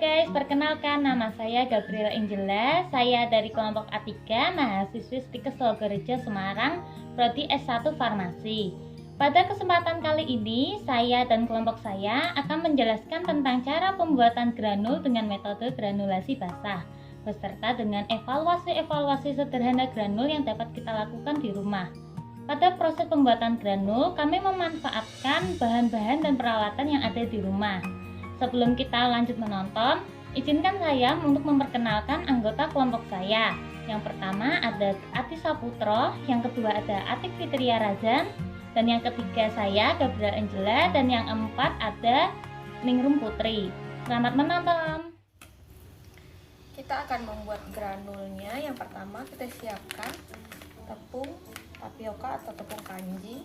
guys, perkenalkan nama saya Gabriela Angela. Saya dari kelompok A3, mahasiswi Stikes Logorejo Semarang, Prodi S1 Farmasi. Pada kesempatan kali ini, saya dan kelompok saya akan menjelaskan tentang cara pembuatan granul dengan metode granulasi basah, beserta dengan evaluasi sederhana granul yang dapat kita lakukan di rumah. Pada proses pembuatan granul, kami memanfaatkan bahan-bahan dan peralatan yang ada di rumah. Sebelum kita lanjut menonton, izinkan saya untuk memperkenalkan anggota kelompok saya. Yang pertama ada Atis Saputro, yang kedua ada Atik Fitria Razan, dan yang ketiga saya Gabriela Angela, dan yang keempat ada Ningrum Putri. Selamat menonton. Kita akan membuat granulnya. Yang pertama kita siapkan tepung tapioka atau tepung kanji,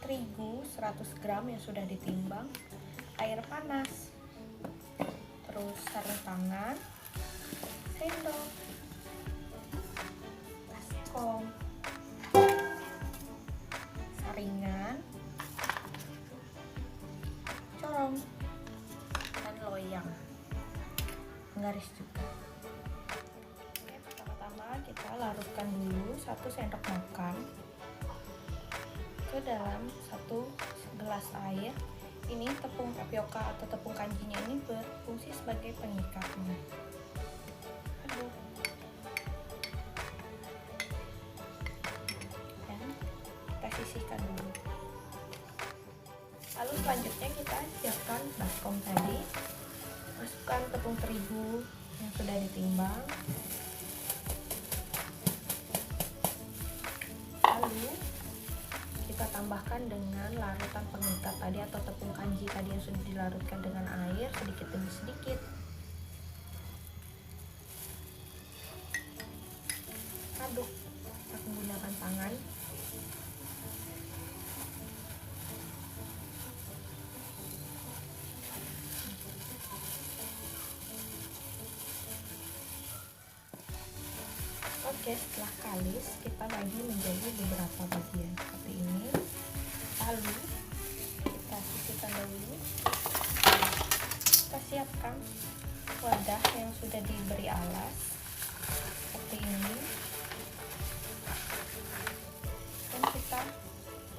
terigu 100 gram yang sudah ditimbang, air panas, terus sarung tangan, sendok, baskom, saringan, corong, dan loyang, penggaris juga. Oke, pertama-tama kita larutkan dulu 1 sendok makan ke dalam 1 gelas air. Ini tepung tapioka atau tepung kanjinya ini berfungsi sebagai pengikatnya. Aduk. Dan kita sisihkan dulu. Lalu selanjutnya kita siapkan baskom tadi. Masukkan tepung terigu yang sudah ditimbang. Lalu kita tambahkan dengan larutan pengikat tadi atau tepung kanji tadi yang sudah dilarutkan dengan air sedikit demi sedikit. Aduk kita menggunakan tangan. Oke, setelah kalis kita bagi menjadi beberapa bagian seperti ini. Lalu kita sisihkan dulu. Kita siapkan wadah yang sudah diberi alas seperti ini. Dan kita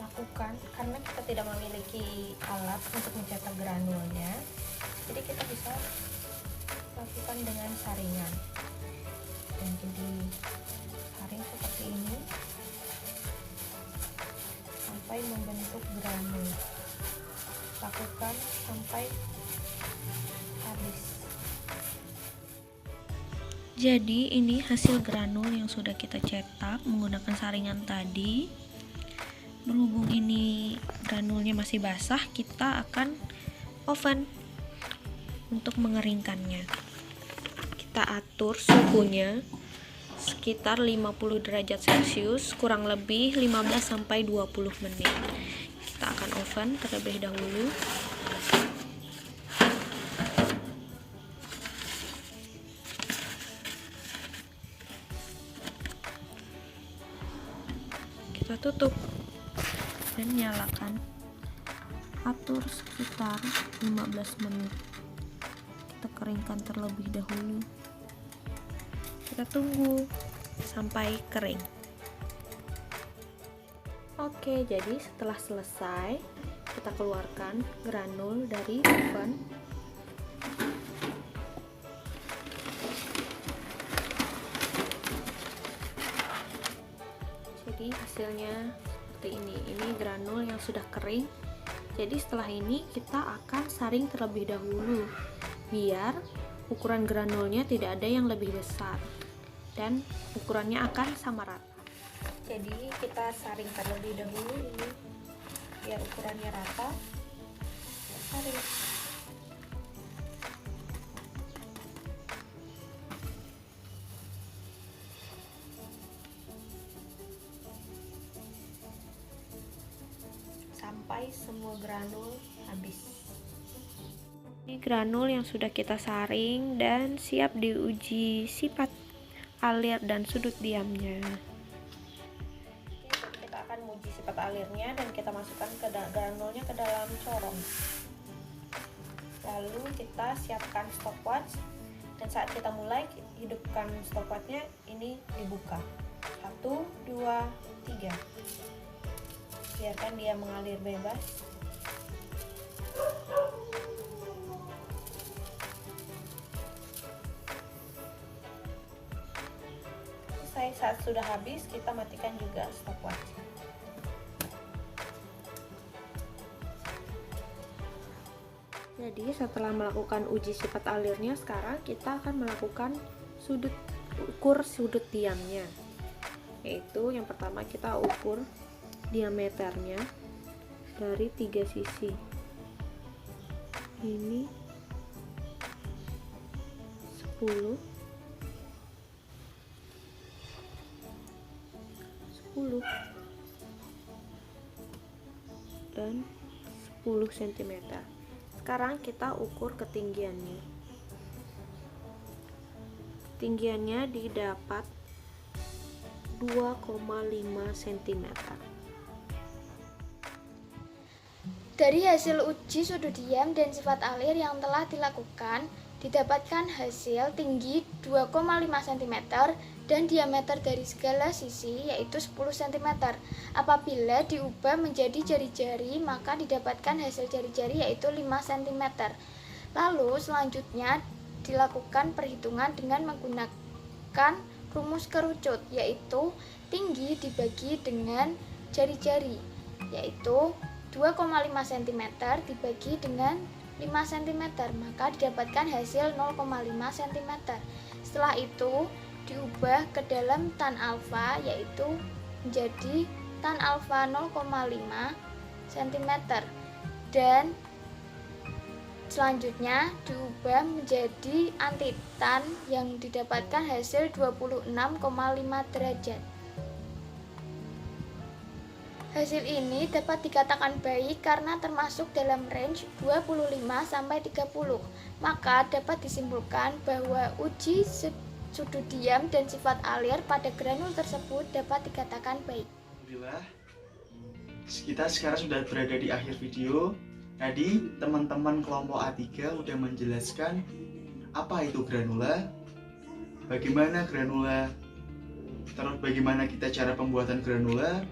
lakukan, karena kita tidak memiliki alat untuk mencetak granulnya, jadi kita bisa lakukan dengan saringan. Dan jadi saring seperti ini sampai membentuk granul. Lakukan sampai habis. Jadi ini hasil granul yang sudah kita cetak menggunakan saringan tadi. Berhubung ini granulnya masih basah, kita akan oven untuk mengeringkannya. Kita atur suhunya sekitar 50 derajat Celcius, kurang lebih 15-20 menit. Kita akan oven terlebih dahulu. Kita tutup dan nyalakan. Atur sekitar 15 menit. Kita keringkan terlebih dahulu. Kita tunggu sampai kering. Oke, jadi setelah selesai kita keluarkan granul dari oven. Jadi hasilnya seperti ini. Ini granul yang sudah kering. Jadi setelah ini kita akan saring terlebih dahulu biar ukuran granulnya tidak ada yang lebih besar dan ukurannya akan sama rata. Jadi kita saring terlebih dahulu ini biar ukurannya rata. Saring. Sampai semua granul habis. Ini granul yang sudah kita saring dan siap diuji sifat alir dan sudut diamnya. Oke, kita akan menguji sifat alirnya dan kita masukkan ke granulnya ke dalam corong. Lalu kita siapkan stopwatch, dan saat kita mulai hidupkan stopwatchnya, ini dibuka. 1, 2, 3. Biarkan dia mengalir bebas. Saat sudah habis, kita matikan juga stopwatch. Jadi setelah melakukan uji sifat alirnya, sekarang kita akan melakukan ukur sudut diamnya. Yaitu yang pertama kita ukur diameternya dari 3 sisi. Ini 10 dan 10 cm. Sekarang kita ukur ketinggiannya. Ketinggiannya didapat 2,5 cm. Dari hasil uji sudut diam dan sifat alir yang telah dilakukan, didapatkan hasil tinggi 2,5 cm dan diameter dari segala sisi yaitu 10 cm. Apabila diubah menjadi jari-jari, maka didapatkan hasil jari-jari yaitu 5 cm. Lalu selanjutnya dilakukan perhitungan dengan menggunakan rumus kerucut, yaitu tinggi dibagi dengan jari-jari, yaitu 2,5 cm dibagi dengan 5 cm, maka didapatkan hasil 0,5 cm. Setelah itu diubah ke dalam tan alfa, yaitu menjadi tan alfa 0,5 cm, dan selanjutnya diubah menjadi antitan yang didapatkan hasil 26,5 derajat. Hasil ini dapat dikatakan baik karena termasuk dalam range 25 sampai 30. Maka dapat disimpulkan bahwa uji sudut diam dan sifat alir pada granul tersebut dapat dikatakan baik. Alhamdulillah, kita sekarang sudah berada di akhir video. Tadi teman-teman kelompok A3 udah menjelaskan apa itu granula, bagaimana granula, terus bagaimana kita cara pembuatan granula,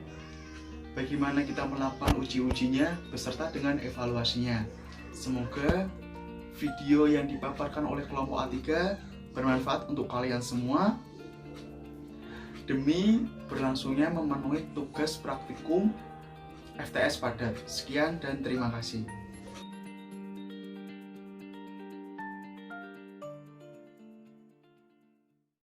bagaimana kita melakukan uji-ujinya beserta dengan evaluasinya. Semoga video yang dipaparkan oleh kelompok A3 bermanfaat untuk kalian semua demi berlangsungnya memenuhi tugas praktikum FTS Padat. Sekian dan terima kasih.